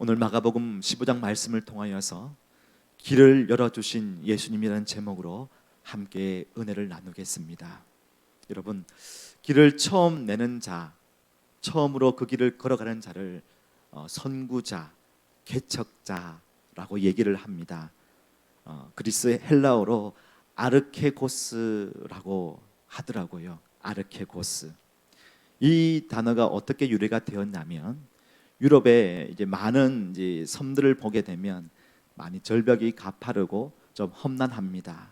오늘 마가복음 15장 말씀을 통하여서 길을 열어주신 예수님이라는 제목으로 함께 은혜를 나누겠습니다. 여러분, 길을 처음 내는 자, 처음으로 그 길을 걸어가는 자를 선구자, 개척자라고 얘기를 합니다. 그리스 헬라어로 아르케고스라고 하더라고요. 아르케고스. 이 단어가 어떻게 유래가 되었냐면, 유럽에 이제 많은 섬들을 보게 되면 많이 절벽이 가파르고 좀 험난합니다.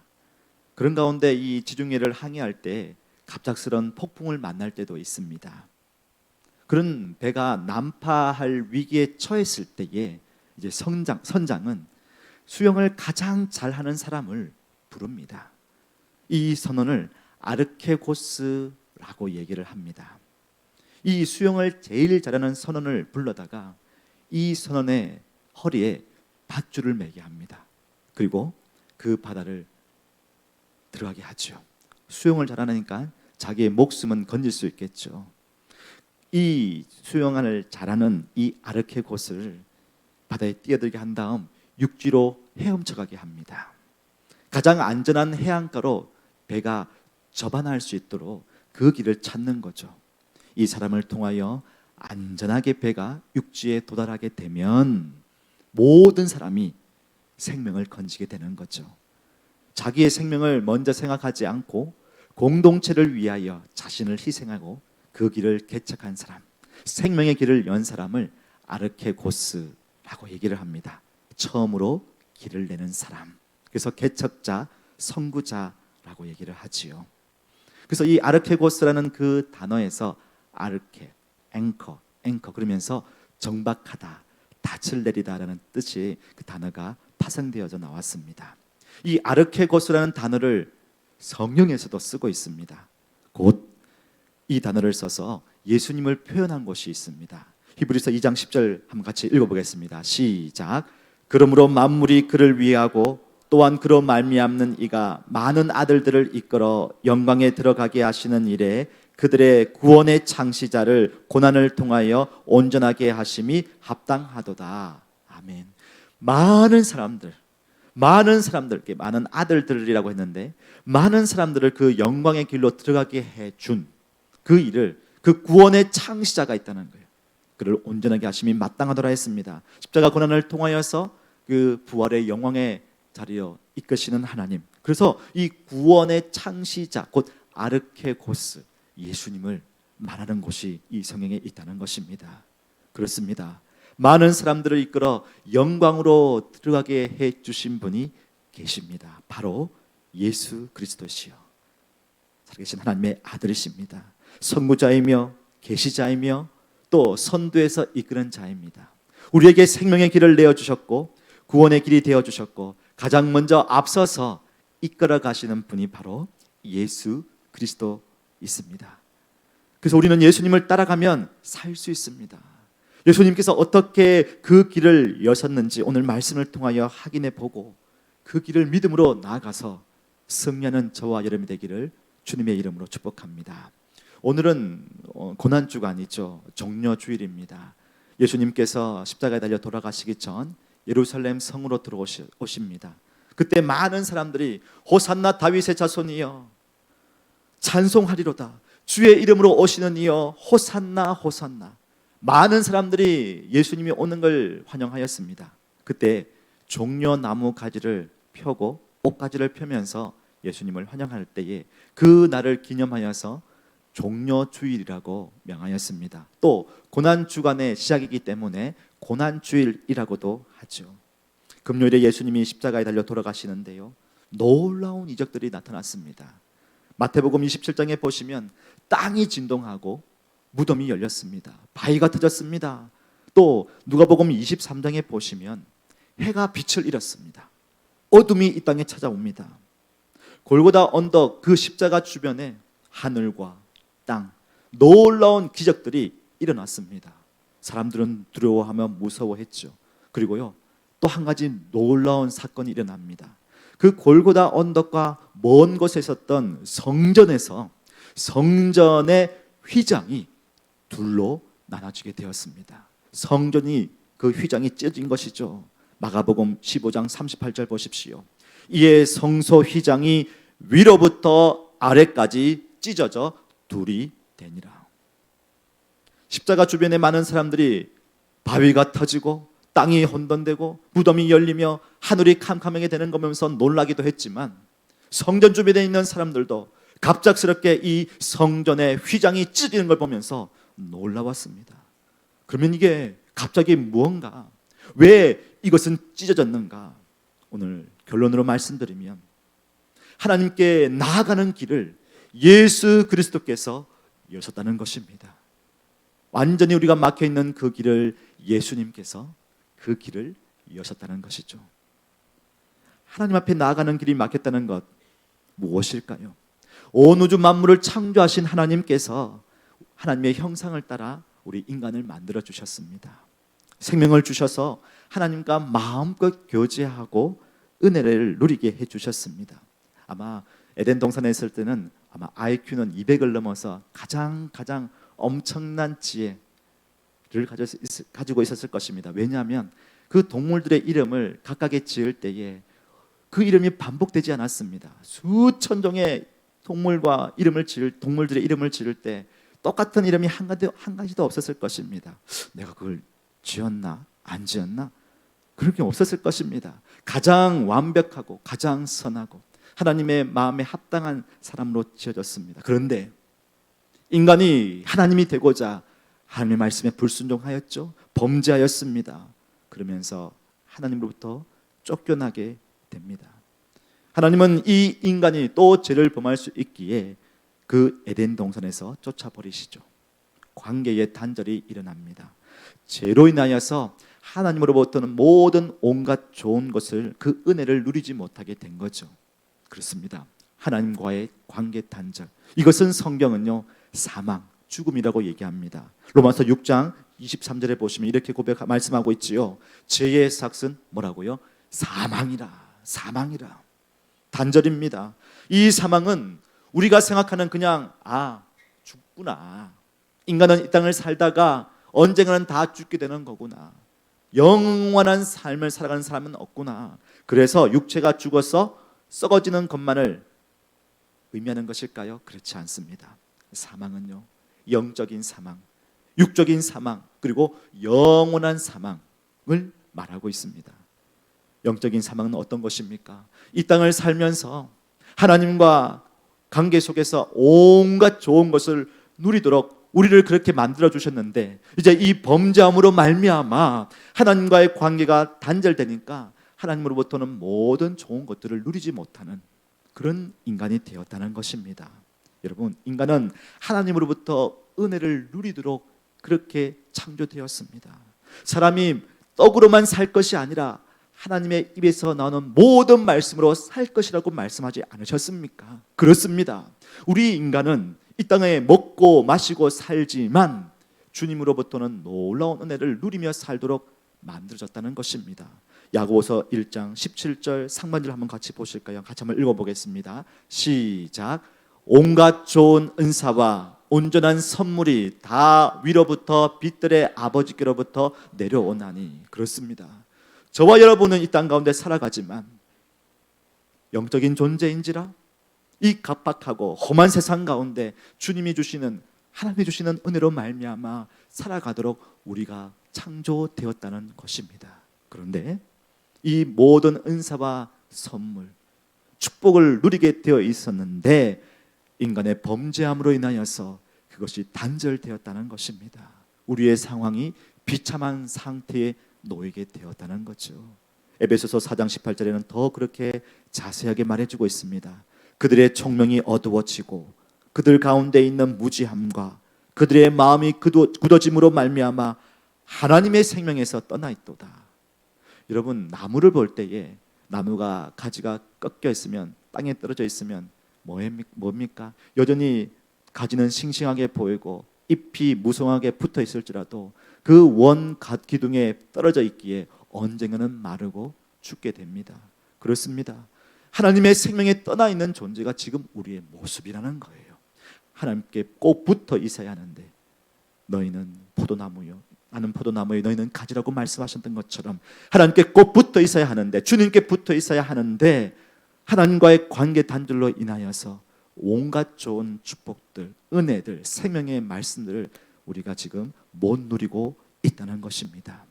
그런 가운데 이 지중해를 항해할 때 갑작스런 폭풍을 만날 때도 있습니다. 그런 배가 난파할 위기에 처했을 때에 이제 선장은 수영을 가장 잘하는 사람을 부릅니다. 이 선원을 아르케고스라고 얘기를 합니다. 이 수영을 제일 잘하는 선원을 불러다가 이 선원의 허리에 밧줄을 매게 합니다. 그리고 그 바다를 들어가게 하죠. 수영을 잘하니까 자기의 목숨은 건질 수 있겠죠. 이 수영을 잘하는 이 아르케고스를 바다에 뛰어들게 한 다음 육지로 헤엄쳐가게 합니다. 가장 안전한 해안가로 배가 접안할 수 있도록 그 길을 찾는 거죠. 이 사람을 통하여 안전하게 배가 육지에 도달하게 되면 모든 사람이 생명을 건지게 되는 거죠. 자기의 생명을 먼저 생각하지 않고 공동체를 위하여 자신을 희생하고 그 길을 개척한 사람, 생명의 길을 연 사람을 아르케고스라고 얘기를 합니다. 처음으로 길을 내는 사람. 그래서 개척자, 선구자라고 얘기를 하지요. 그래서 이 아르케고스라는 그 단어에서 아르케, 앵커 그러면서 정박하다, 닻을 내리다라는 뜻이 그 단어가 파생되어져 나왔습니다. 이 아르케고스라는 단어를 성경에서도 쓰고 있습니다. 곧 이 단어를 써서 예수님을 표현한 곳이 있습니다. 히브리서 2장 10절 한번 같이 읽어보겠습니다. 시작. 그러므로 만물이 그를 위하고 또한 그로 말미암는 이가 많은 아들들을 이끌어 영광에 들어가게 하시는 일에 그들의 구원의 창시자를 고난을 통하여 온전하게 하심이 합당하도다. 아멘. 많은 사람들, 많은 아들들이라고 했는데 많은 사람들을 그 영광의 길로 들어가게 해준 그 일을, 그 구원의 창시자가 있다는 거예요. 그를 온전하게 하심이 마땅하도라 했습니다. 십자가 고난을 통하여서 그 부활의 영광의 자리로 이끄시는 하나님. 그래서 이 구원의 창시자, 곧 아르케고스, 예수님을 말하는 곳이 이 성경에 있다는 것입니다. 그렇습니다. 많은 사람들을 이끌어 영광으로 들어가게 해주신 분이 계십니다. 바로 예수 그리스도시요, 살아계신 하나님의 아들이십니다. 선구자이며 계시자이며 또 선두에서 이끄는 자입니다. 우리에게 생명의 길을 내어주셨고 구원의 길이 되어주셨고 가장 먼저 앞서서 이끌어 가시는 분이 바로 예수 그리스도 있습니다. 그래서 우리는 예수님을 따라가면 살 수 있습니다. 예수님께서 어떻게 그 길을 여셨는지 오늘 말씀을 통하여 확인해 보고 그 길을 믿음으로 나아가서 승리하는 저와 여러분이 되기를 주님의 이름으로 축복합니다. 오늘은 고난주간이죠. 종려주일입니다. 예수님께서 십자가에 달려 돌아가시기 전 예루살렘 성으로 들어오십니다. 그때 많은 사람들이 호산나 다윗의 자손이여 찬송하리로다, 주의 이름으로 오시는 이여 호산나 호산나. 많은 사람들이 예수님이 오는 걸 환영하였습니다. 그때 종려나무 가지를 펴고 옷가지를 펴면서 예수님을 환영할 때에 그 날을 기념하여서 종려주일이라고 명하였습니다. 또 고난주간의 시작이기 때문에 고난주일이라고도 하죠. 금요일에 예수님이 십자가에 달려 돌아가시는데요, 놀라운 이적들이 나타났습니다. 마태복음 27장에 보시면 땅이 진동하고 무덤이 열렸습니다. 바위가 터졌습니다. 또 누가복음 23장에 보시면 해가 빛을 잃었습니다. 어둠이 이 땅에 찾아옵니다. 골고다 언덕 그 십자가 주변에 하늘과 땅, 놀라운 기적들이 일어났습니다. 사람들은 두려워하며 무서워했죠. 그리고요, 또 한 가지 놀라운 사건이 일어납니다. 그 골고다 언덕과 먼 곳에 있었던 성전에서 성전의 휘장이 둘로 나눠지게 되었습니다. 성전이 그 휘장이 찢어진 것이죠. 마가복음 15장 38절 보십시오. 이에 성소 휘장이 위로부터 아래까지 찢어져 둘이 되니라. 십자가 주변에 많은 사람들이 바위가 터지고 땅이 혼돈되고 무덤이 열리며 하늘이 캄캄하게 되는 거 보면서 놀라기도 했지만, 성전 주변에 있는 사람들도 갑작스럽게 이 성전의 휘장이 찢어지는 걸 보면서 놀라웠습니다. 그러면 이게 갑자기 무언가, 왜 이것은 찢어졌는가? 오늘 결론으로 말씀드리면, 하나님께 나아가는 길을 예수 그리스도께서 여셨다는 것입니다. 완전히 우리가 막혀있는 그 길을 예수님께서 그 길을 여셨다는 것이죠. 하나님 앞에 나아가는 길이 막혔다는 것 무엇일까요? 온 우주 만물을 창조하신 하나님께서 하나님의 형상을 따라 우리 인간을 만들어 주셨습니다. 생명을 주셔서 하나님과 마음껏 교제하고 은혜를 누리게 해주셨습니다. 아마 에덴 동산에 있을 때는 아마 IQ는 200을 넘어서 가장 엄청난 지혜를 가지고 있었을 것입니다. 왜냐하면 그 동물들의 이름을 각각에 지을 때에 그 이름이 반복되지 않았습니다. 수천 종의 동물들의 이름을 지을 때 똑같은 이름이 한 가지도 없었을 것입니다. 내가 그걸 지었나 안 지었나? 그런 게 없었을 것입니다. 가장 완벽하고 가장 선하고 하나님의 마음에 합당한 사람으로 지어졌습니다. 그런데 인간이 하나님이 되고자 하나님의 말씀에 불순종하였죠. 범죄하였습니다. 그러면서 하나님으로부터 쫓겨나게 됩니다. 하나님은 이 인간이 또 죄를 범할 수 있기에 그 에덴 동산에서 쫓아버리시죠. 관계의 단절이 일어납니다. 죄로 인하여서 하나님으로부터는 모든 온갖 좋은 것을, 그 은혜를 누리지 못하게 된 거죠. 그렇습니다. 하나님과의 관계 단절, 이것은 성경은요 사망, 죽음이라고 얘기합니다. 로마서 6장 23절에 보시면 이렇게 말씀하고 있지요. 죄의 삭은 뭐라고요? 사망이라. 단절입니다. 이 사망은 우리가 생각하는 그냥 죽구나, 인간은 이 땅을 살다가 언젠가는 다 죽게 되는 거구나, 영원한 삶을 살아가는 사람은 없구나, 그래서 육체가 죽어서 썩어지는 것만을 의미하는 것일까요? 그렇지 않습니다. 사망은요 영적인 사망, 육적인 사망, 그리고 영원한 사망을 말하고 있습니다. 영적인 사망은 어떤 것입니까? 이 땅을 살면서 하나님과 관계 속에서 온갖 좋은 것을 누리도록 우리를 그렇게 만들어 주셨는데, 이제 이 범죄함으로 말미암아 하나님과의 관계가 단절되니까 하나님으로부터는 모든 좋은 것들을 누리지 못하는 그런 인간이 되었다는 것입니다. 여러분, 인간은 하나님으로부터 은혜를 누리도록 그렇게 창조되었습니다. 사람이 떡으로만 살 것이 아니라 하나님의 입에서 나오는 모든 말씀으로 살 것이라고 말씀하지 않으셨습니까? 그렇습니다. 우리 인간은 이 땅에 먹고 마시고 살지만 주님으로부터는 놀라운 은혜를 누리며 살도록 만들어졌다는 것입니다. 야고보서 1장 17절 상반절 한번 같이 보실까요? 같이 한번 읽어보겠습니다. 시작. 온갖 좋은 은사와 온전한 선물이 다 위로부터 빛들의 아버지께로부터 내려오나니. 그렇습니다. 저와 여러분은 이 땅 가운데 살아가지만 영적인 존재인지라 이 각박하고 험한 세상 가운데 주님이 주시는, 하나님이 주시는 은혜로 말미암아 살아가도록 우리가 창조되었다는 것입니다. 그런데 이 모든 은사와 선물, 축복을 누리게 되어 있었는데 인간의 범죄함으로 인하여서 그것이 단절되었다는 것입니다. 우리의 상황이 비참한 상태에 놓이게 되었다는 거죠. 에베소서 4장 18절에는 더 그렇게 자세하게 말해주고 있습니다. 그들의 총명이 어두워지고 그들 가운데 있는 무지함과 그들의 마음이 굳어짐으로 말미암아 하나님의 생명에서 떠나 있도다. 여러분, 나무를 볼 때에 나무가 가지가 꺾여 있으면, 땅에 떨어져 있으면 뭡니까? 여전히 가지는 싱싱하게 보이고 잎이 무성하게 붙어 있을지라도 그 원 기둥에 떨어져 있기에 언젠가는 마르고 죽게 됩니다. 그렇습니다. 하나님의 생명에 떠나 있는 존재가 지금 우리의 모습이라는 거예요. 하나님께 꼭 붙어 있어야 하는데 너희는 포도나무요, 아는 포도나무에 너희는 가지라고 말씀하셨던 것처럼 하나님께 꼭 붙어 있어야 하는데, 주님께 붙어 있어야 하는데 하나님과의 관계 단절로 인하여서 온갖 좋은 축복들, 은혜들, 생명의 말씀들을 우리가 지금 못 누리고 있다는 것입니다.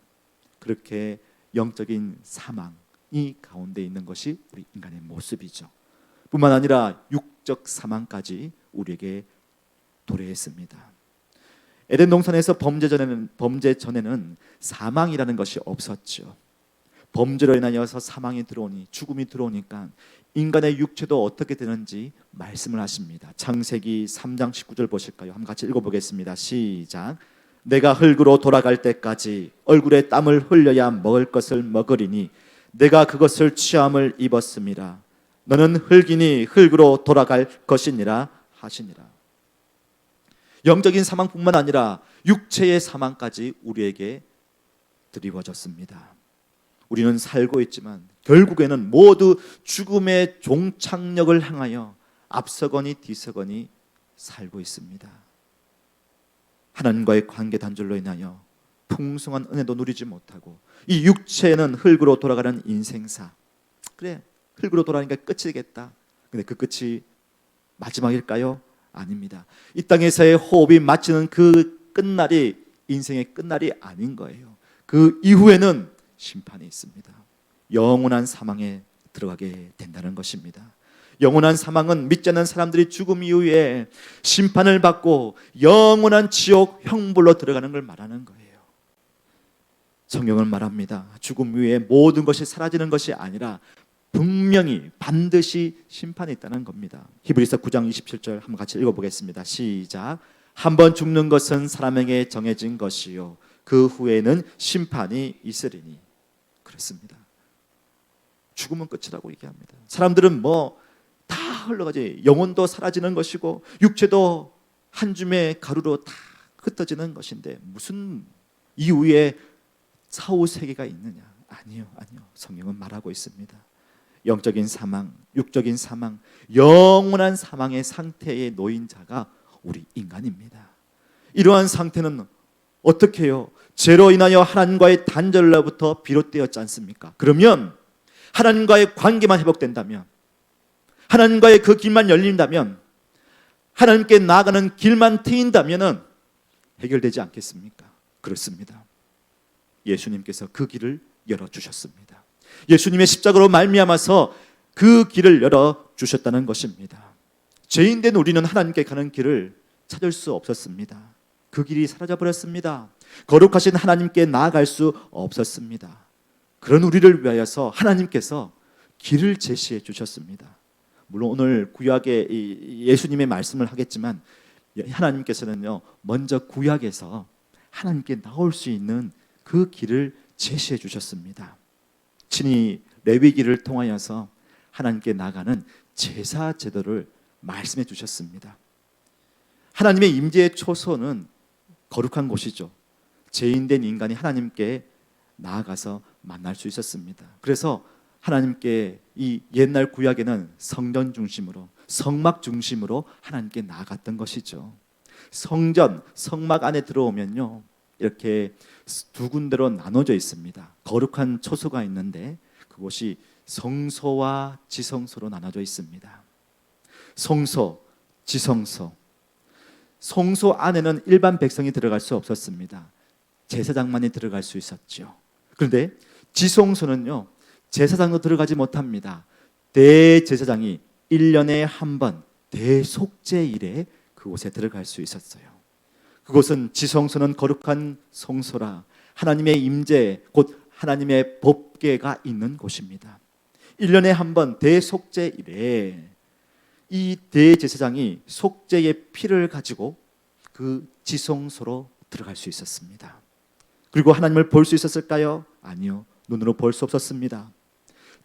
그렇게 영적인 사망이 가운데 있는 것이 우리 인간의 모습이죠. 뿐만 아니라 육적 사망까지 우리에게 도래했습니다. 에덴 동산에서 범죄 전에는 사망이라는 것이 없었죠. 범죄로 인하여서 사망이 들어오니, 죽음이 들어오니까 인간의 육체도 어떻게 되는지 말씀을 하십니다. 창세기 3장 19절 보실까요? 한번 같이 읽어보겠습니다. 시작. 내가 흙으로 돌아갈 때까지 얼굴에 땀을 흘려야 먹을 것을 먹으리니 내가 그것을 취함을 입었음이라. 너는 흙이니 흙으로 돌아갈 것이니라 하시니라. 영적인 사망뿐만 아니라 육체의 사망까지 우리에게 드리워졌습니다. 우리는 살고 있지만 결국에는 모두 죽음의 종착역을 향하여 앞서거니 뒤서거니 살고 있습니다. 하나님과의 관계 단절로 인하여 풍성한 은혜도 누리지 못하고 이 육체는 흙으로 돌아가는 인생사. 그래, 흙으로 돌아가니까 끝이겠다. 근데 그 끝이 마지막일까요? 아닙니다. 이 땅에서의 호흡이 마치는 그 끝날이 인생의 끝날이 아닌 거예요. 그 이후에는 심판이 있습니다. 영원한 사망에 들어가게 된다는 것입니다. 영원한 사망은 믿지 않는 사람들이 죽음 이후에 심판을 받고 영원한 지옥 형벌로 들어가는 걸 말하는 거예요. 성경은 말합니다. 죽음 이후에 모든 것이 사라지는 것이 아니라 분명히 반드시 심판이 있다는 겁니다. 히브리서 9장 27절 한번 같이 읽어보겠습니다. 시작. 한번 죽는 것은 사람에게 정해진 것이요 그 후에는 심판이 있으리니. 그렇습니다. 죽음은 끝이라고 얘기합니다. 사람들은 다 흘러가지, 영혼도 사라지는 것이고 육체도 한 줌의 가루로 다 흩어지는 것인데 무슨 이후에 사후 세계가 있느냐? 아니요. 성경은 말하고 있습니다. 영적인 사망, 육적인 사망, 영원한 사망의 상태에 놓인 자가 우리 인간입니다. 이러한 상태는 어떻게 해요? 죄로 인하여 하나님과의 단절로부터 비롯되었지 않습니까? 그러면 하나님과의 관계만 회복된다면, 하나님과의 그 길만 열린다면, 하나님께 나아가는 길만 트인다면 해결되지 않겠습니까? 그렇습니다. 예수님께서 그 길을 열어주셨습니다. 예수님의 십자가로 말미암아서 그 길을 열어주셨다는 것입니다. 죄인된 우리는 하나님께 가는 길을 찾을 수 없었습니다. 그 길이 사라져버렸습니다. 거룩하신 하나님께 나아갈 수 없었습니다. 그런 우리를 위하여서 하나님께서 길을 제시해 주셨습니다. 물론 오늘 구약에 예수님의 말씀을 하겠지만 하나님께서는요 먼저 구약에서 하나님께 나올 수 있는 그 길을 제시해 주셨습니다. 친히 레위기를 통하여서 하나님께 나가는 제사 제도를 말씀해 주셨습니다. 하나님의 임재의 초소는 거룩한 곳이죠. 죄인된 인간이 하나님께 나아가서 만날 수 있었습니다. 그래서 하나님께 이 옛날 구약에는 성전 중심으로, 성막 중심으로 하나님께 나아갔던 것이죠. 성전, 성막 안에 들어오면요 이렇게 두 군데로 나눠져 있습니다. 거룩한 초소가 있는데 그곳이 성소와 지성소로 나눠져 있습니다. 성소, 지성소. 성소 안에는 일반 백성이 들어갈 수 없었습니다. 제사장만이 들어갈 수 있었죠. 그런데 지성소는요 제사장도 들어가지 못합니다. 대제사장이 1년에 한 번 대속죄일에 그곳에 들어갈 수 있었어요. 그곳은 지성소는 거룩한 성소라 하나님의 임재, 곧 하나님의 법궤가 있는 곳입니다. 1년에 한 번 대속죄일에 이 대제사장이 속죄의 피를 가지고 그 지성소로 들어갈 수 있었습니다. 그리고 하나님을 볼 수 있었을까요? 아니요. 눈으로 볼 수 없었습니다.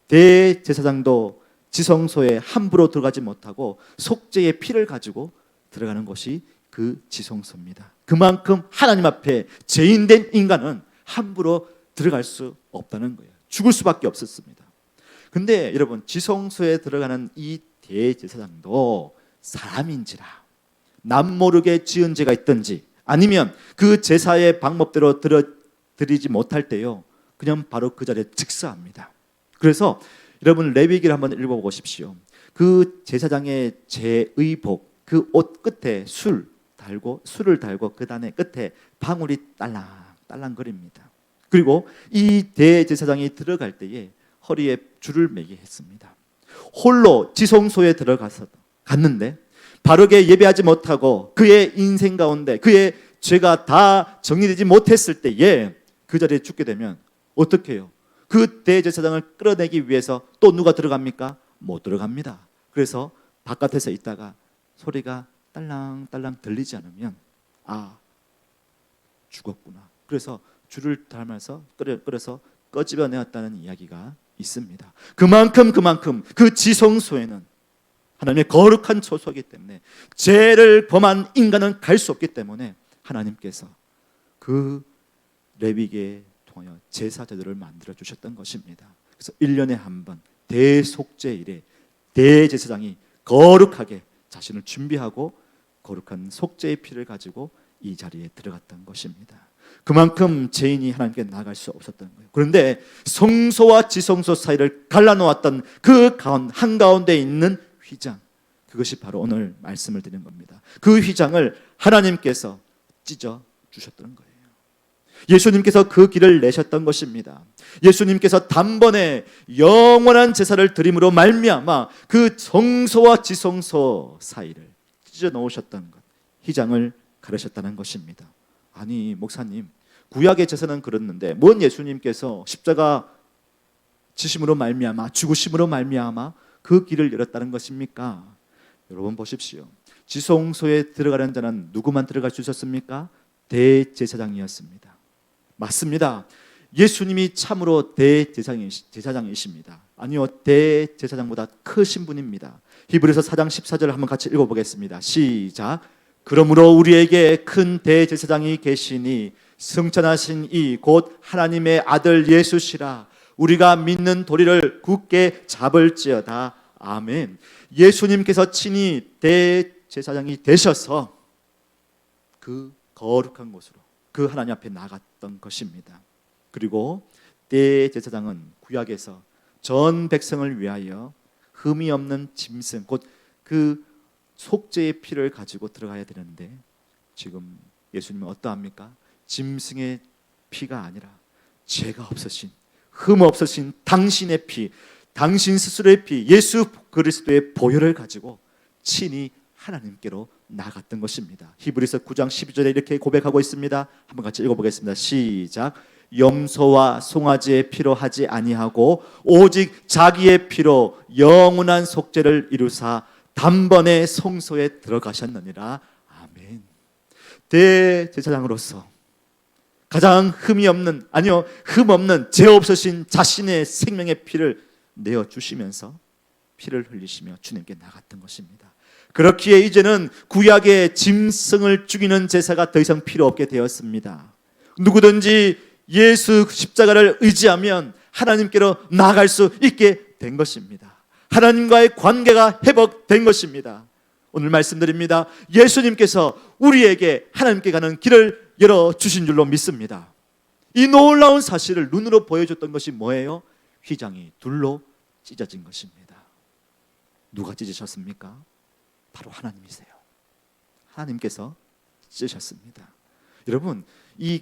대제사장도 지성소에 함부로 들어가지 못하고 속죄의 피를 가지고 들어가는 것이 그 지성소입니다. 그만큼 하나님 앞에 죄인된 인간은 함부로 들어갈 수 없다는 거예요. 죽을 수밖에 없었습니다. 근데 여러분 지성소에 들어가는 이 대제사장도 사람인지라 남모르게 지은 죄가 있든지 아니면 그 제사의 방법대로 드리지 못할 때요, 그냥 바로 그 자리에 즉사합니다. 그래서 여러분 레위기를 한번 읽어보십시오. 그 제사장의 제의복, 그 옷 끝에 술을 달고 그 단의 끝에 방울이 딸랑딸랑거립니다. 그리고 이 대제사장이 들어갈 때에 허리에 줄을 매게 했습니다. 홀로 지성소에 갔는데 바르게 예배하지 못하고 그의 인생 가운데 그의 죄가 다 정리되지 못했을 때에 그 자리에 죽게 되면 어떻게 해요? 그 대제사장을 끌어내기 위해서 또 누가 들어갑니까? 못 들어갑니다. 그래서 바깥에서 있다가 소리가 딸랑딸랑 들리지 않으면 죽었구나. 그래서 줄을 달면서 끌어서 꺼집어내었다는 이야기가 있습니다. 그만큼 그 지성소에는 하나님의 거룩한 처소이기 때문에 죄를 범한 인간은 갈 수 없기 때문에 하나님께서 그 레위기에 통하여 제사 제도를 만들어 주셨던 것입니다. 그래서 1년에 한 번 대속죄일에 대제사장이 거룩하게 자신을 준비하고 거룩한 속죄의 피를 가지고 이 자리에 들어갔던 것입니다. 그만큼 죄인이 하나님께 나아갈 수 없었던 거예요. 그런데 성소와 지성소 사이를 갈라놓았던 그 한가운데 있는 휘장, 그것이 바로 오늘 말씀을 드리는 겁니다. 그 휘장을 하나님께서 찢어 주셨던 거예요. 예수님께서 그 길을 내셨던 것입니다. 예수님께서 단번에 영원한 제사를 드림으로 말미암아 그 성소와 지성소 사이를 찢어 놓으셨던 것, 휘장을 가르셨다는 것입니다. 아니 목사님, 구약의 제사는 그랬는데 뭔 예수님께서 십자가 지심으로 말미암아 죽으심으로 말미암아 그 길을 열었다는 것입니까? 여러분 보십시오. 지성소에 들어가는 자는 누구만 들어갈 수 있었습니까? 대제사장이었습니다. 맞습니다. 예수님이 참으로 대제사장이십니다. 아니요, 대제사장보다 크신 분입니다. 히브리서 4장 14절을 한번 같이 읽어보겠습니다. 시작. 그러므로 우리에게 큰 대제사장이 계시니 승천하신 이 곧 하나님의 아들 예수시라. 우리가 믿는 도리를 굳게 잡을지어다. 아멘. 예수님께서 친히 대제사장이 되셔서 그 거룩한 곳으로 그 하나님 앞에 나갔던 것입니다. 그리고 대제사장은 구약에서 전 백성을 위하여 흠이 없는 짐승, 곧 그 속죄의 피를 가지고 들어가야 되는데 지금 예수님은 어떠합니까? 짐승의 피가 아니라 죄가 없으신, 흠 없으신 당신의 피, 당신 스스로의 피, 예수 그리스도의 보혈을 가지고 친히 하나님께로 나갔던 것입니다. 히브리서 9장 12절에 이렇게 고백하고 있습니다. 한번 같이 읽어보겠습니다. 시작. 염소와 송아지의 피로 하지 아니하고 오직 자기의 피로 영원한 속죄를 이루사 단번에 성소에 들어가셨느니라. 아멘. 대제사장으로서 가장 흠이 없는, 아니요, 흠 없는, 죄 없으신 자신의 생명의 피를 내어 주시면서 피를 흘리시며 주님께 나갔던 것입니다. 그렇기에 이제는 구약의 짐승을 죽이는 제사가 더 이상 필요 없게 되었습니다. 누구든지 예수 십자가를 의지하면 하나님께로 나아갈 수 있게 된 것입니다. 하나님과의 관계가 회복된 것입니다. 오늘 말씀드립니다. 예수님께서 우리에게 하나님께 가는 길을 열어주신 줄로 믿습니다. 이 놀라운 사실을 눈으로 보여줬던 것이 뭐예요? 휘장이 둘로 찢어진 것입니다. 누가 찢으셨습니까? 바로 하나님이세요. 하나님께서 찢으셨습니다. 여러분,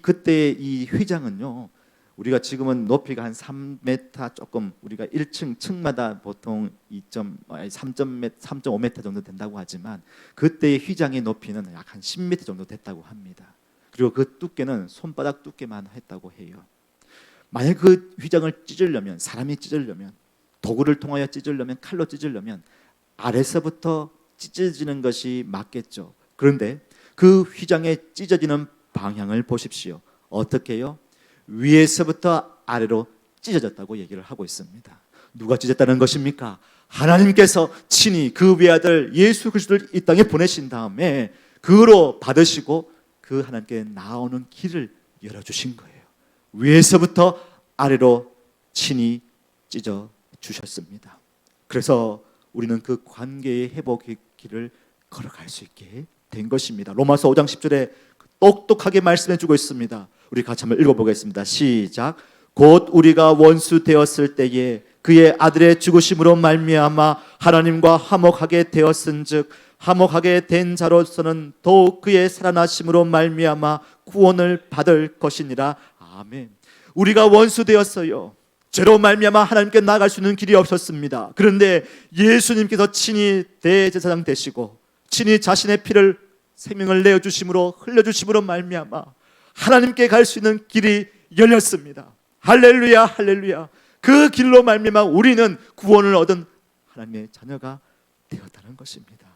그때 이 휘장은요, 우리가 지금은 높이가 한 3m 조금, 우리가 1층 층마다 보통 3.5m 정도 된다고 하지만 그때의 휘장의 높이는 약 한 10m 정도 됐다고 합니다. 그리고 그 두께는 손바닥 두께만 했다고 해요. 만약 그 휘장을 찢으려면, 사람이 찢으려면, 도구를 통하여 찢으려면, 칼로 찢으려면 아래서부터 찢어지는 것이 맞겠죠. 그런데 그 휘장의 찢어지는 방향을 보십시오. 어떻게 해요? 위에서부터 아래로 찢어졌다고 얘기를 하고 있습니다. 누가 찢었다는 것입니까? 하나님께서 친히 그 외아들 예수 그리스도를 이 땅에 보내신 다음에 그로 받으시고 그 하나님께 나오는 길을 열어주신 거예요. 위에서부터 아래로 친히 찢어 주셨습니다. 그래서 우리는 그 관계의 회복의 길을 걸어갈 수 있게 된 것입니다. 로마서 5장 10절에 똑똑하게 말씀해 주고 있습니다. 우리 같이 한번 읽어보겠습니다. 시작. 곧 우리가 원수 되었을 때에 그의 아들의 죽으심으로 말미암아 하나님과 화목하게 되었은즉 화목하게 된 자로서는 더욱 그의 살아나심으로 말미암아 구원을 받을 것이니라. 아멘. 우리가 원수 되었어요. 죄로 말미암아 하나님께 나아갈 수 있는 길이 없었습니다. 그런데 예수님께서 친히 대제사장 되시고 친히 자신의 피를 생명을 내어주심으로 흘려주심으로 말미암아 하나님께 갈 수 있는 길이 열렸습니다. 할렐루야, 할렐루야. 그 길로 말미암아 우리는 구원을 얻은 하나님의 자녀가 되었다는 것입니다.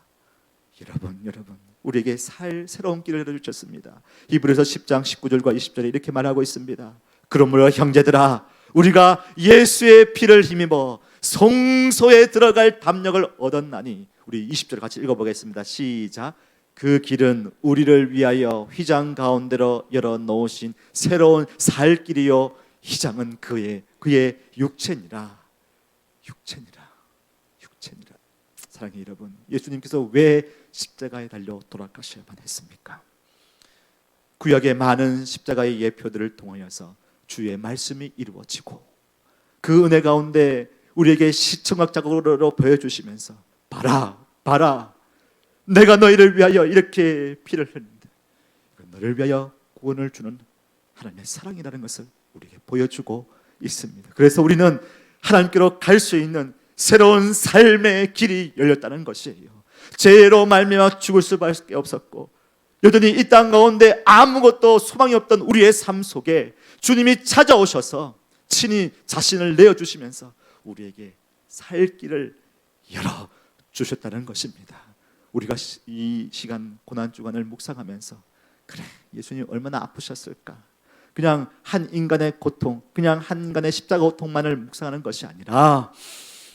여러분, 우리에게 새로운 길을 열어주셨습니다. 히브리서 10장 19절과 20절에 이렇게 말하고 있습니다. 그러므로 형제들아, 우리가 예수의 피를 힘입어 성소에 들어갈 담력을 얻었나니, 우리 20절 같이 읽어보겠습니다. 시작. 그 길은 우리를 위하여 휘장 가운데로 열어놓으신 새로운 살 길이요 휘장은 그의 육체니라. 육체니라. 사랑해 여러분, 예수님께서 왜 십자가에 달려 돌아가셔야만 했습니까? 구약의 많은 십자가의 예표들을 통하여서 주의 말씀이 이루어지고 그 은혜 가운데 우리에게 시청각 자국으로 보여주시면서 봐라 내가 너희를 위하여 이렇게 피를 흘렸는데 너를 위하여 구원을 주는 하나님의 사랑이라는 것을 우리에게 보여주고 있습니다. 그래서 우리는 하나님께로 갈 수 있는 새로운 삶의 길이 열렸다는 것이에요. 죄로 말미암아 죽을 수밖에 없었고 여전히 이 땅 가운데 아무것도 소망이 없던 우리의 삶 속에 주님이 찾아오셔서 친히 자신을 내어주시면서 우리에게 살 길을 열어주셨다는 것입니다. 우리가 이 시간 고난주간을 묵상하면서 그래, 예수님 얼마나 아프셨을까, 그냥 한 인간의 고통, 그냥 한 인간의 십자가 고통만을 묵상하는 것이 아니라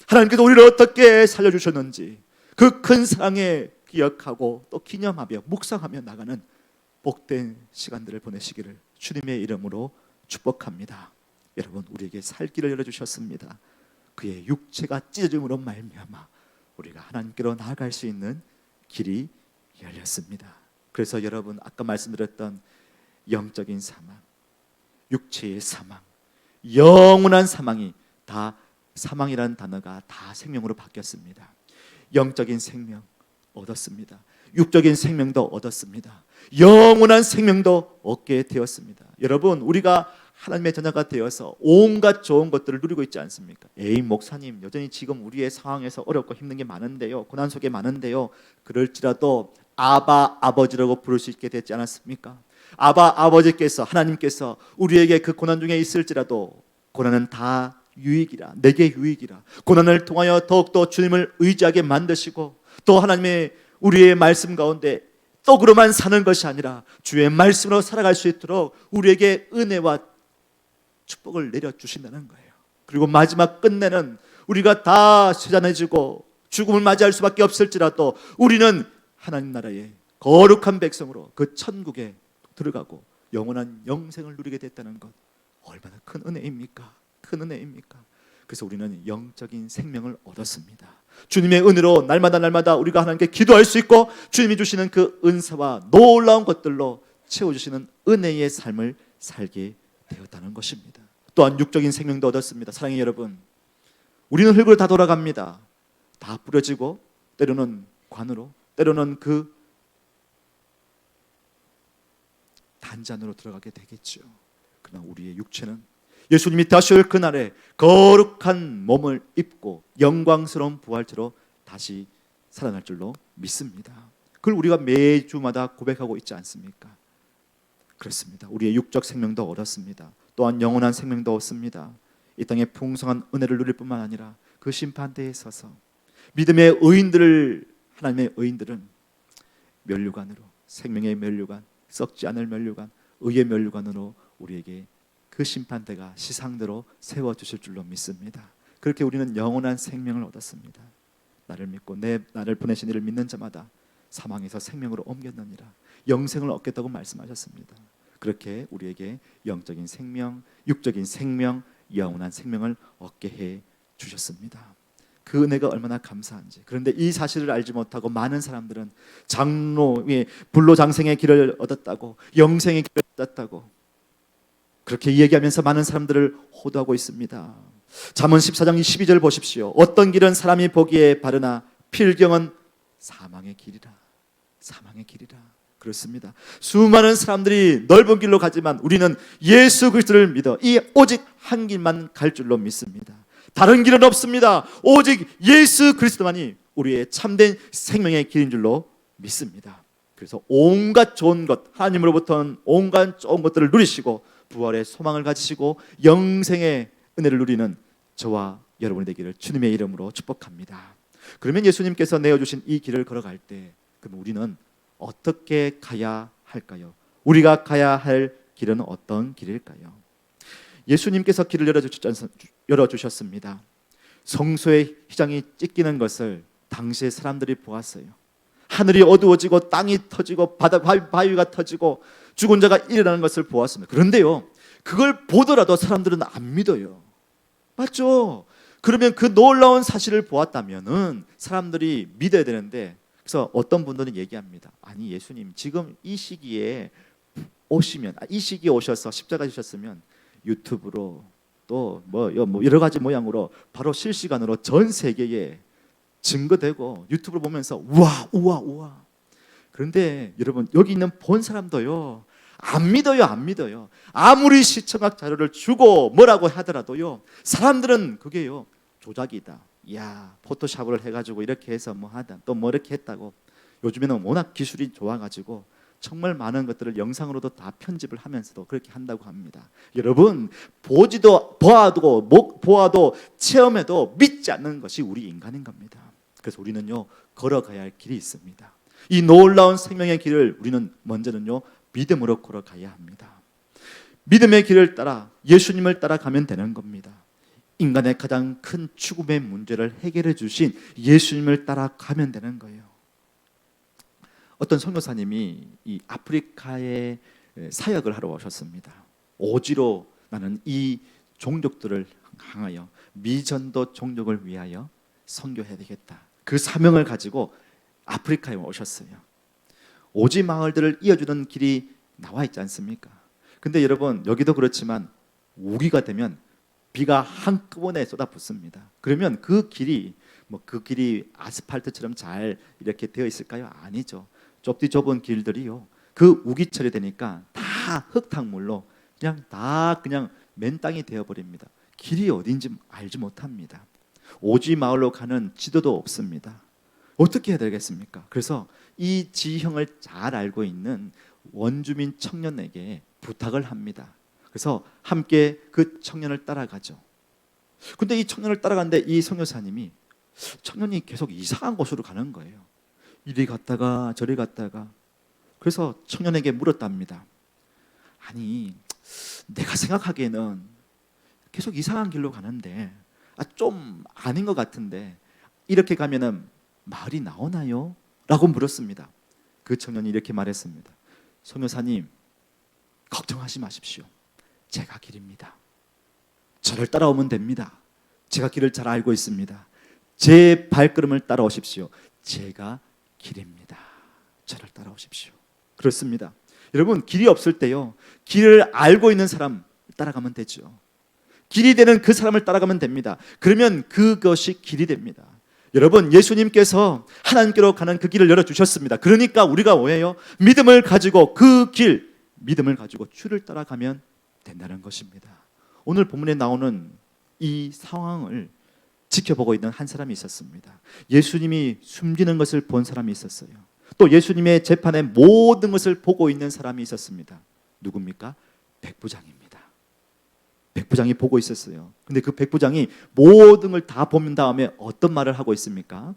하나님께서 우리를 어떻게 살려주셨는지 그 큰 사랑에 기억하고 또 기념하며 묵상하며 나가는 복된 시간들을 보내시기를 주님의 이름으로 축복합니다. 여러분, 우리에게 살 길을 열어주셨습니다. 그의 육체가 찢어짐으로 말미암아 우리가 하나님께로 나아갈 수 있는 길이 열렸습니다. 그래서 여러분, 아까 말씀드렸던 영적인 사망, 육체의 사망, 영원한 사망이 다, 사망이라는 단어가 다 생명으로 바뀌었습니다. 영적인 생명 얻었습니다. 육적인 생명도 얻었습니다. 영원한 생명도 얻게 되었습니다. 여러분, 우리가 하나님의 자녀가 되어서 온갖 좋은 것들을 누리고 있지 않습니까? 에이 목사님, 여전히 지금 우리의 상황에서 어렵고 힘든 게 많은데요, 고난 속에 많은데요, 그럴지라도 아바 아버지라고 부를 수 있게 됐지 않았습니까? 아바 아버지께서, 하나님께서 우리에게 그 고난 중에 있을지라도 고난은 다 유익이라, 내게 유익이라, 고난을 통하여 더욱더 주님을 의지하게 만드시고 또 하나님의 우리의 말씀 가운데 떡으로만 사는 것이 아니라 주의 말씀으로 살아갈 수 있도록 우리에게 은혜와 축복을 내려주신다는 거예요. 그리고 마지막 끝내는 우리가 다 쇠잔해지고 죽음을 맞이할 수밖에 없을지라도 우리는 하나님 나라의 거룩한 백성으로 그 천국에 들어가고 영원한 영생을 누리게 됐다는 것, 얼마나 큰 은혜입니까? 큰 은혜입니까? 그래서 우리는 영적인 생명을 얻었습니다. 주님의 은혜로 날마다 우리가 하나님께 기도할 수 있고 주님이 주시는 그 은사와 놀라운 것들로 채워주시는 은혜의 삶을 살게 되었다는 것입니다. 또한 육적인 생명도 얻었습니다. 사랑의 여러분, 우리는 흙으로 다 돌아갑니다. 다 뿌려지고 때로는 관으로, 때로는 그 단잔으로 들어가게 되겠죠. 그러나 우리의 육체는 예수님이 다시 올 그날에 거룩한 몸을 입고 영광스러운 부활체로 다시 살아날 줄로 믿습니다. 그걸 우리가 매주마다 고백하고 있지 않습니까? 그렇습니다. 우리의 육적 생명도 얻었습니다. 또한 영원한 생명도 얻습니다. 이 땅의 풍성한 은혜를 누릴 뿐만 아니라 그 심판대에 서서 믿음의 의인들을, 하나님의 의인들은 면류관으로, 생명의 면류관, 썩지 않을 면류관, 의의 면류관으로 우리에게 그 심판대가 시상대로 세워주실 줄로 믿습니다. 그렇게 우리는 영원한 생명을 얻었습니다. 나를 믿고 나를 보내신 이를 믿는 자마다 사망에서 생명으로 옮겼느니라, 영생을 얻겠다고 말씀하셨습니다. 그렇게 우리에게 영적인 생명, 육적인 생명, 영원한 생명을 얻게 해 주셨습니다. 그 은혜가 얼마나 감사한지. 그런데 이 사실을 알지 못하고 많은 사람들은 장로의 불로장생의 길을 얻었다고, 영생의 길을 얻었다고 그렇게 얘기하면서 많은 사람들을 호도하고 있습니다. 잠언 14장 12절 보십시오. 어떤 길은 사람이 보기에 바르나 필경은 사망의 길이라. 사망의 길이라. 그렇습니다. 수많은 사람들이 넓은 길로 가지만 우리는 예수 그리스도를 믿어 이 오직 한 길만 갈 줄로 믿습니다. 다른 길은 없습니다. 오직 예수 그리스도만이 우리의 참된 생명의 길인 줄로 믿습니다. 그래서 온갖 좋은 것, 하나님으로부터 온갖 좋은 것들을 누리시고 부활의 소망을 가지시고 영생의 은혜를 누리는 저와 여러분이 되기를 주님의 이름으로 축복합니다. 그러면 예수님께서 내어주신 이 길을 걸어갈 때 그럼 우리는 어떻게 가야 할까요? 우리가 가야 할 길은 어떤 길일까요? 예수님께서 길을 열어주셨습니다. 성소의 휘장이 찢기는 것을 당시의 사람들이 보았어요. 하늘이 어두워지고 땅이 터지고 바위가 터지고 죽은 자가 일어나는 것을 보았습니다. 그런데요, 그걸 보더라도 사람들은 안 믿어요. 맞죠? 그러면 그 놀라운 사실을 보았다면은 사람들이 믿어야 되는데, 그래서 어떤 분들은 얘기합니다. 아니 예수님 지금 이 시기에 오시면, 이 시기에 오셔서 십자가 지셨으면 유튜브로 또 뭐 여러 가지 모양으로 바로 실시간으로 전 세계에 증거되고 유튜브를 보면서 우와. 그런데 여러분 여기 있는 본 사람도요 안 믿어요. 아무리 시청각 자료를 주고 뭐라고 하더라도요 사람들은 그게요 조작이다. 야 포토샵을 해가지고 이렇게 해서 뭐 하다 또 뭐 이렇게 했다고. 요즘에는 워낙 기술이 좋아가지고 정말 많은 것들을 영상으로도 다 편집을 하면서도 그렇게 한다고 합니다. 여러분 보아도 체험해도 믿지 않는 것이 우리 인간인 겁니다. 그래서 우리는요 걸어가야 할 길이 있습니다. 이 놀라운 생명의 길을 우리는 먼저는요 믿음으로 걸어가야 합니다. 믿음의 길을 따라 예수님을 따라가면 되는 겁니다. 인간의 가장 큰 죽음의 문제를 해결해 주신 예수님을 따라가면 되는 거예요. 어떤 선교사님이 이 아프리카에 사역을 하러 오셨습니다. 오지로 나는 이 종족들을 향하여 미전도 종족을 위하여 선교해야 되겠다. 그 사명을 가지고 아프리카에 오셨어요. 오지 마을들을 이어주는 길이 나와 있지 않습니까? 근데 여러분 여기도 그렇지만 우기가 되면 비가 한꺼번에 쏟아붓습니다. 그러면 그 길이 아스팔트처럼 잘 이렇게 되어 있을까요? 아니죠. 좁디 좁은 길들이요 그 우기철이 되니까 다 흙탕물로 그냥 맨 땅이 되어버립니다. 길이 어딘지 알지 못합니다. 오지 마을로 가는 지도도 없습니다. 어떻게 해야 되겠습니까? 그래서 이 지형을 잘 알고 있는 원주민 청년에게 부탁을 합니다. 그래서 함께 그 청년을 따라가죠. 근데 이 청년을 따라가는데 이 선교사님이 청년이 계속 이상한 곳으로 가는 거예요. 이리 갔다가 저리 갔다가. 그래서 청년에게 물었답니다. 아니 내가 생각하기에는 계속 이상한 길로 가는데 좀 아닌 것 같은데 이렇게 가면은 마을이 나오나요? 라고 물었습니다. 그 청년이 이렇게 말했습니다. 선교사님 걱정하지 마십시오. 제가 길입니다. 저를 따라오면 됩니다. 제가 길을 잘 알고 있습니다. 제 발걸음을 따라오십시오. 제가 길입니다. 저를 따라오십시오. 그렇습니다. 여러분 길이 없을 때요 길을 알고 있는 사람 따라가면 되죠. 길이 되는 그 사람을 따라가면 됩니다. 그러면 그것이 길이 됩니다. 여러분 예수님께서 하나님께로 가는 그 길을 열어주셨습니다. 그러니까 우리가 뭐예요? 믿음을 가지고 믿음을 가지고 주를 따라가면 된다는 것입니다. 오늘 본문에 나오는 이 상황을 지켜보고 있는 한 사람이 있었습니다. 예수님이 숨기는 것을 본 사람이 있었어요. 또 예수님의 재판의 모든 것을 보고 있는 사람이 있었습니다. 누굽니까? 백부장입니다. 백부장이 보고 있었어요. 근데 그 백부장이 모든 걸 다 본 다음에 어떤 말을 하고 있습니까?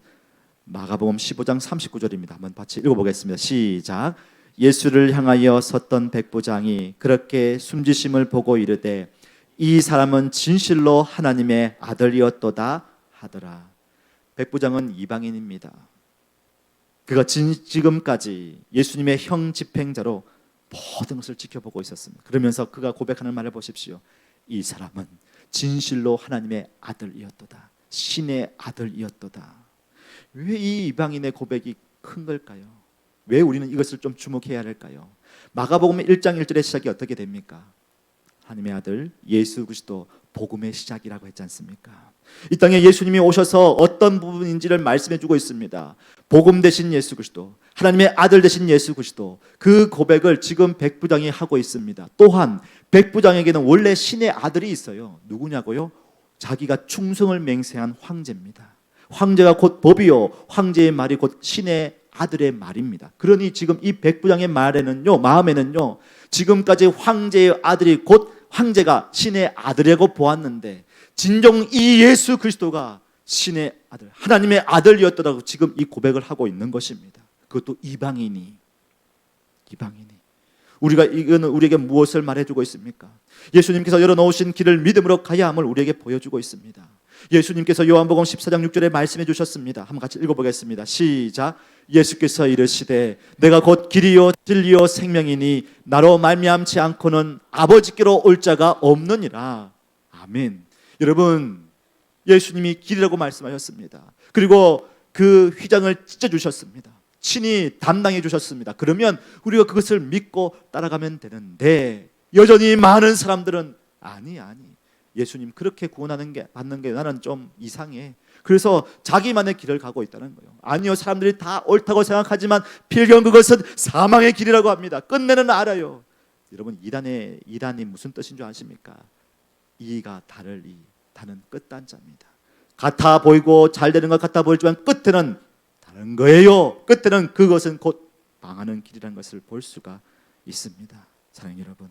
마가복음 15장 39절입니다. 한번 같이 읽어보겠습니다. 시작. 예수를 향하여 섰던 백부장이 그렇게 숨지심을 보고 이르되 이 사람은 진실로 하나님의 아들이었도다 하더라. 백부장은 이방인입니다. 그가 지금까지 예수님의 형 집행자로 모든 것을 지켜보고 있었습니다. 그러면서 그가 고백하는 말을 보십시오. 이 사람은 진실로 하나님의 아들이었도다. 신의 아들이었도다. 왜 이 이방인의 고백이 큰 걸까요? 왜 우리는 이것을 좀 주목해야 할까요? 마가복음 1장 1절의 시작이 어떻게 됩니까? 하나님의 아들 예수 그리스도 복음의 시작이라고 했지 않습니까? 이 땅에 예수님이 오셔서 어떤 부분인지를 말씀해 주고 있습니다. 복음 되신 예수 그리스도, 하나님의 아들 되신 예수 그리스도, 그 고백을 지금 백부장이 하고 있습니다. 또한 백부장에게는 원래 신의 아들이 있어요. 누구냐고요? 자기가 충성을 맹세한 황제입니다. 황제가 곧 법이요, 황제의 말이 곧 신의 아들의 말입니다. 그러니 지금 이 백부장의 말에는요, 마음에는요, 지금까지 황제의 아들이 곧 황제가 신의 아들이라고 보았는데 진정 이 예수 그리스도가 신의 아들, 하나님의 아들이었더라고 지금 이 고백을 하고 있는 것입니다. 그것도 이방인이. 우리가 이거는 우리에게 무엇을 말해주고 있습니까? 예수님께서 열어놓으신 길을 믿음으로 가야 함을 우리에게 보여주고 있습니다. 예수님께서 요한복음 14장 6절에 말씀해 주셨습니다. 한번 같이 읽어보겠습니다. 시작. 예수께서 이르시되 내가 곧 길이요 진리요 생명이니 나로 말미암지 않고는 아버지께로 올 자가 없느니라. 아멘. 여러분, 예수님이 길이라고 말씀하셨습니다. 그리고 그 휘장을 찢어주셨습니다. 친히 담당해 주셨습니다. 그러면 우리가 그것을 믿고 따라가면 되는데 여전히 많은 사람들은 아니 예수님 그렇게 구원하는 게 받는 게 나는 좀 이상해. 그래서 자기만의 길을 가고 있다는 거예요. 아니요, 사람들이 다 옳다고 생각하지만 필경 그것은 사망의 길이라고 합니다. 끝내는 알아요. 여러분, 이단이 무슨 뜻인 줄 아십니까? 이가 다를 이, 다는 끝단자입니다. 같아 보이고 잘 되는 것 같아 보이지만 끝에는 다른 거예요. 끝에는 그것은 곧 망하는 길이라는 것을 볼 수가 있습니다. 사랑하는 여러분,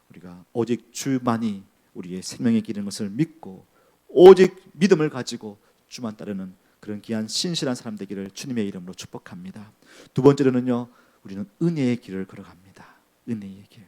우리가 오직 주만이 우리의 생명의 길인 것을 믿고 오직 믿음을 가지고 주만 따르는 그런 귀한 신실한 사람 되기를 주님의 이름으로 축복합니다. 두 번째로는요, 우리는 은혜의 길을 걸어갑니다. 은혜의 길.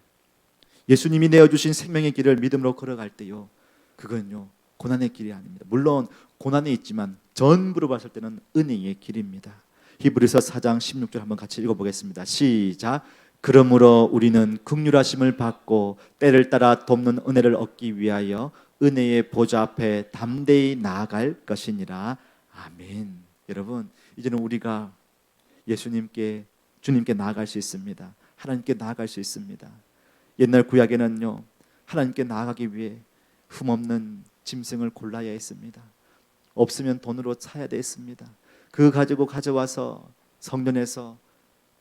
예수님이 내어주신 생명의 길을 믿음으로 걸어갈 때요, 그건요 고난의 길이 아닙니다. 물론 고난이 있지만 전부로 봤을 때는 은혜의 길입니다. 히브리서 4장 16절 한번 같이 읽어보겠습니다. 시작. 그러므로 우리는 긍휼하심을 받고 때를 따라 돕는 은혜를 얻기 위하여 은혜의 보좌 앞에 담대히 나아갈 것이니라. 아멘. 여러분, 이제는 우리가 예수님께, 주님께 나아갈 수 있습니다. 하나님께 나아갈 수 있습니다. 옛날 구약에는요, 하나님께 나아가기 위해 흠없는 짐승을 골라야 했습니다. 없으면 돈으로 사야 됐습니다. 그거 가지고 가져와서 성전에서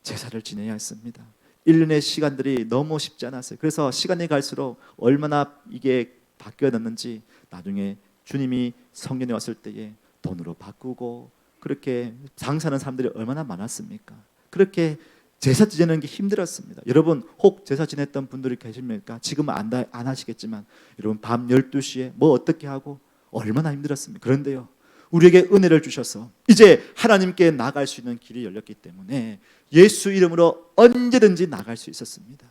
제사를 지내야 했습니다. 1년의 시간들이 너무 쉽지 않았어요. 그래서 시간이 갈수록 얼마나 이게 바뀌어졌는지 나중에 주님이 성전에 왔을 때에 돈으로 바꾸고 그렇게 장사하는 사람들이 얼마나 많았습니까? 그렇게 제사 지내는 게 힘들었습니다. 여러분, 혹 제사 지냈던 분들이 계십니까? 지금은 안 하시겠지만 여러분, 밤 12시에 뭐 어떻게 하고 얼마나 힘들었습니까? 그런데요, 우리에게 은혜를 주셔서 이제 하나님께 나갈 수 있는 길이 열렸기 때문에 예수 이름으로 언제든지 나갈 수 있었습니다.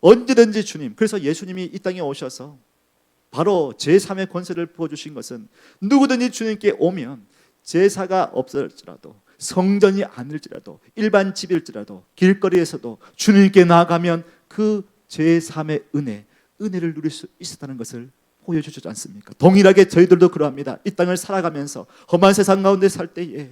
언제든지 주님. 그래서 예수님이 이 땅에 오셔서 바로 제3의 권세를 부어주신 것은 누구든지 주님께 오면 제사가 없을지라도 성전이 아닐지라도 일반 집일지라도 길거리에서도 주님께 나아가면 그 제3의 은혜를 누릴 수 있었다는 것을 보여주셨지 않습니까? 동일하게 저희들도 그러합니다. 이 땅을 살아가면서 험한 세상 가운데 살 때에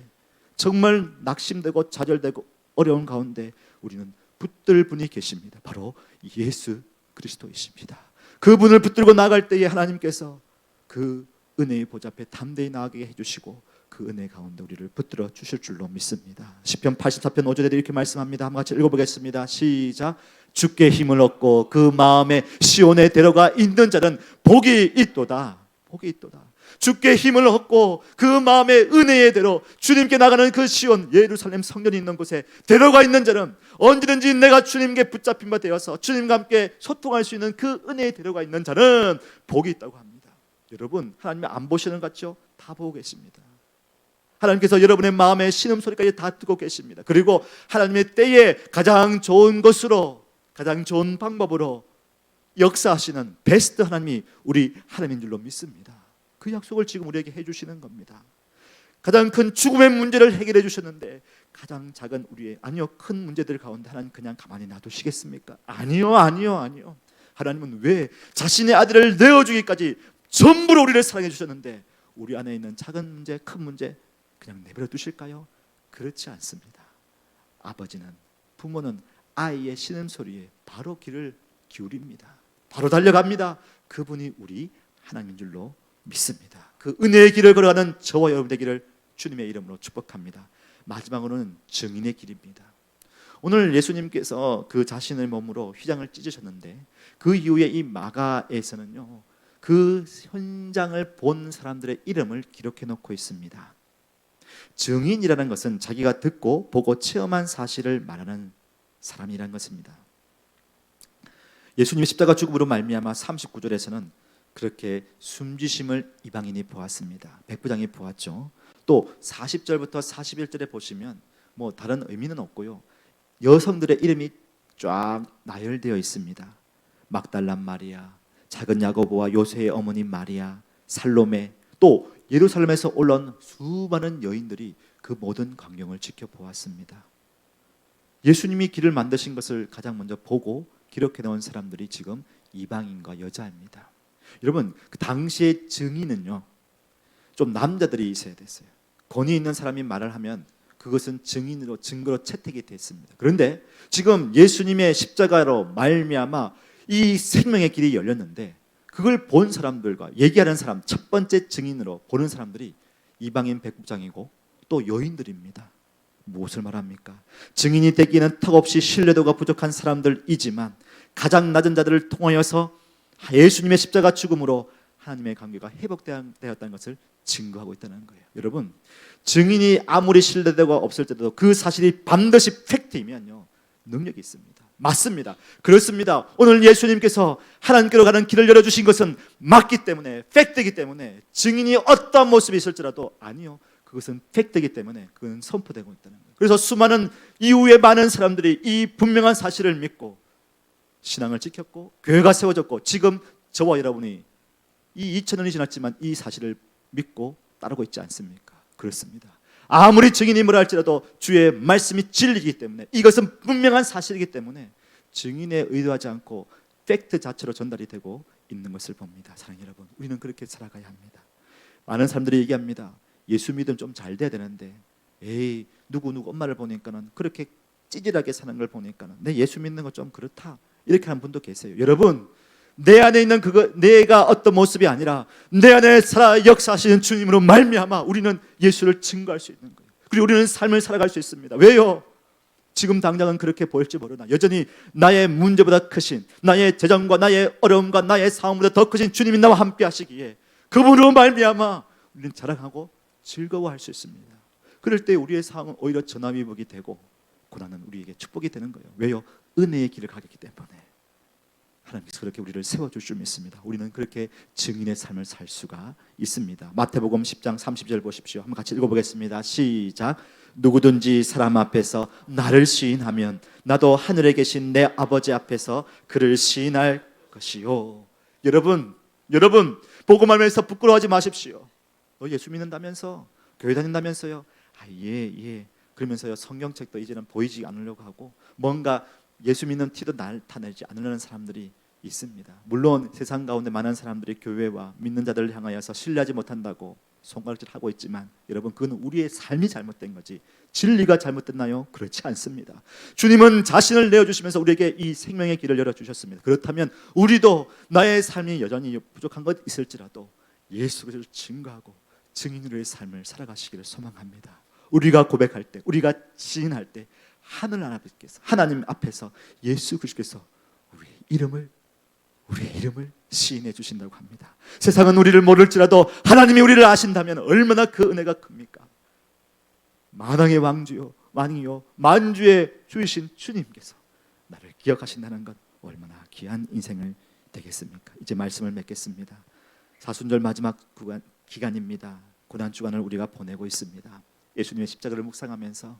정말 낙심되고 좌절되고 어려운 가운데 우리는 붙들 분이 계십니다. 바로 예수 그리스도이십니다. 그분을 붙들고 나갈 때에 하나님께서 그 은혜의 보좌 앞에 담대히 나아가게 해주시고 그 은혜 가운데 우리를 붙들어 주실 줄로 믿습니다. 시편 84편 5절에 이렇게 말씀합니다. 한번 같이 읽어보겠습니다. 시작. 주께 힘을 얻고 그 마음에 시온에 데려가 있는 자는 복이 있도다. 복이 있도다. 주께 힘을 얻고 그 마음의 은혜의 대로 주님께 나가는 그 시온 예루살렘 성전이 있는 곳에 데려가 있는 자는 언제든지 내가 주님께 붙잡힌 바 되어서 주님과 함께 소통할 수 있는 그 은혜에 데려가 있는 자는 복이 있다고 합니다. 여러분, 하나님이 안 보시는 것 같죠? 다 보고 계십니다. 하나님께서 여러분의 마음의 신음소리까지 다 듣고 계십니다. 그리고 하나님의 때에 가장 좋은 것으로, 가장 좋은 방법으로 역사하시는 베스트 하나님이 우리 하나님인 줄로 믿습니다. 그 약속을 지금 우리에게 해주시는 겁니다. 가장 큰 죽음의 문제를 해결해 주셨는데 가장 작은 우리의, 아니요, 큰 문제들 가운데 하나님 그냥 가만히 놔두시겠습니까? 아니요. 하나님은 왜 자신의 아들을 내어주기까지 전부로 우리를 사랑해 주셨는데 우리 안에 있는 작은 문제, 큰 문제 그냥 내버려 두실까요? 그렇지 않습니다. 아버지는, 부모는 아이의 신음소리에 바로 귀를 기울입니다. 바로 달려갑니다. 그분이 우리 하나님인 줄로 믿습니다. 그 은혜의 길을 걸어가는 저와 여러분 되기를 주님의 이름으로 축복합니다. 마지막으로는 증인의 길입니다. 오늘 예수님께서 그 자신의 몸으로 휘장을 찢으셨는데 그 이후에 이 마가에서는요, 그 현장을 본 사람들의 이름을 기록해 놓고 있습니다. 증인이라는 것은 자기가 듣고 보고 체험한 사실을 말하는 사람이라는 것입니다. 예수님의 십자가 죽음으로 말미암아 39절에서는 그렇게 숨지심을 이방인이 보았습니다. 백부장이 보았죠. 또 40절부터 41절에 보시면 뭐 다른 의미는 없고요, 여성들의 이름이 쫙 나열되어 있습니다. 막달란 마리아, 작은 야고보와 요새의 어머니 마리아, 살로메, 또 예루살렘에서 올라온 수많은 여인들이 그 모든 광경을 지켜보았습니다. 예수님이 길을 만드신 것을 가장 먼저 보고 기록해 놓은 사람들이 지금 이방인과 여자입니다. 여러분, 그 당시의 증인은요, 좀 남자들이 있어야 됐어요. 권위 있는 사람이 말을 하면 그것은 증인으로, 증거로 채택이 됐습니다. 그런데 지금 예수님의 십자가로 말미암아 이 생명의 길이 열렸는데 그걸 본 사람들과 얘기하는 사람, 첫 번째 증인으로 보는 사람들이 이방인 백부장이고 또 여인들입니다. 무엇을 말합니까? 증인이 되기는 턱없이 신뢰도가 부족한 사람들이지만 가장 낮은 자들을 통하여서 예수님의 십자가 죽음으로 하나님의 관계가 회복되었다는 것을 증거하고 있다는 거예요. 여러분, 증인이 아무리 신뢰도가 없을지라도 그 사실이 반드시 팩트이면요, 능력이 있습니다. 맞습니다. 그렇습니다. 오늘 예수님께서 하나님께로 가는 길을 열어주신 것은 맞기 때문에, 팩트이기 때문에, 증인이 어떤 모습이 있을지라도 아니요, 그것은 팩트이기 때문에 그건 선포되고 있다는 거예요. 그래서 수많은 이후에 많은 사람들이 이 분명한 사실을 믿고 신앙을 지켰고 교회가 세워졌고 지금 저와 여러분이 이 2000년이 지났지만 이 사실을 믿고 따르고 있지 않습니까? 그렇습니다. 아무리 증인이 뭐라 할지라도 주의 말씀이 진리이기 때문에, 이것은 분명한 사실이기 때문에 증인에 의도하지 않고 팩트 자체로 전달이 되고 있는 것을 봅니다. 사랑하는 여러분, 우리는 그렇게 살아가야 합니다. 많은 사람들이 얘기합니다. 예수 믿으면 좀 잘 돼야 되는데, 에이, 누구 엄마를 보니까는 그렇게 찌질하게 사는 걸 보니까는 내 예수 믿는 거 좀 그렇다, 이렇게 하는 분도 계세요. 여러분, 내 안에 있는 그거, 내가 어떤 모습이 아니라 내 안에 살아 역사하시는 주님으로 말미암아 우리는 예수를 증거할 수 있는 거예요. 그리고 우리는 삶을 살아갈 수 있습니다. 왜요? 지금 당장은 그렇게 보일지 모르나 여전히 나의 문제보다 크신, 나의 재정과 나의 어려움과 나의 상황보다 더 크신 주님이 나와 함께 하시기에 그분으로 말미암아 우리는 자랑하고 즐거워할 수 있습니다. 그럴 때 우리의 상황은 오히려 전화위복이 되고 고난은 우리에게 축복이 되는 거예요. 왜요? 은혜의 길을 가겠기 때문에. 하나님께서 그렇게 우리를 세워줄 줄 믿습니다. 우리는 그렇게 증인의 삶을 살 수가 있습니다. 마태복음 10장 30절 보십시오. 한번 같이 읽어보겠습니다. 시작. 누구든지 사람 앞에서 나를 시인하면 나도 하늘에 계신 내 아버지 앞에서 그를 시인할 것이요. 여러분 복음하면서 부끄러워하지 마십시오. 너 예수 믿는다면서, 교회 다닌다면서요. 예. 그러면서요, 성경책도 이제는 보이지 않으려고 하고 뭔가 예수 믿는 티도 나타내지 않으려는 사람들이 있습니다. 물론 세상 가운데 많은 사람들이 교회와 믿는 자들을 향하여서 신뢰하지 못한다고 손가락질하고 있지만, 여러분, 그건 우리의 삶이 잘못된 거지 진리가 잘못됐나요? 그렇지 않습니다. 주님은 자신을 내어주시면서 우리에게 이 생명의 길을 열어주셨습니다. 그렇다면 우리도 나의 삶이 여전히 부족한 것 있을지라도 예수 그리스도를 증거하고 증인으로의 삶을 살아가시기를 소망합니다. 우리가 고백할 때, 우리가 시인할 때 하나님 앞에서 예수 그리스도께서 우리의 이름을 시인해 주신다고 합니다. 세상은 우리를 모를지라도 하나님이 우리를 아신다면 얼마나 그 은혜가 큽니까? 만왕의 왕주요 왕이요 만주의 주이신 주님께서 나를 기억하신다는 것 얼마나 귀한 인생을 되겠습니까? 이제 말씀을 맺겠습니다. 사순절 마지막 기간입니다. 고난주간을 우리가 보내고 있습니다. 예수님의 십자가를 묵상하면서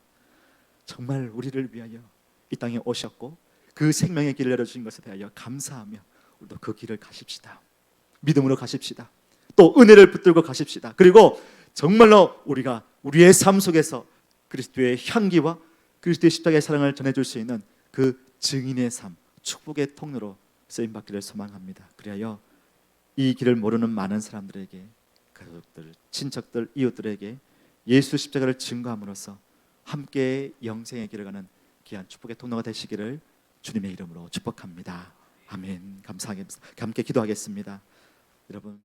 정말 우리를 위하여 이 땅에 오셨고 그 생명의 길을 열어주신 것에 대하여 감사하며 우리도 그 길을 가십시다. 믿음으로 가십시다. 또 은혜를 붙들고 가십시다. 그리고 정말로 우리가 우리의 삶 속에서 그리스도의 향기와 그리스도의 십자가의 사랑을 전해줄 수 있는 그 증인의 삶, 축복의 통로로 쓰임받기를 소망합니다. 그리하여 이 길을 모르는 많은 사람들에게 가족들, 친척들, 이웃들에게 예수 십자가를 증거함으로써 함께 영생의 길을 가는 귀한 축복의 통로가 되시기를 주님의 이름으로 축복합니다. 아멘. 감사하겠습니다. 함께 기도하겠습니다. 여러분.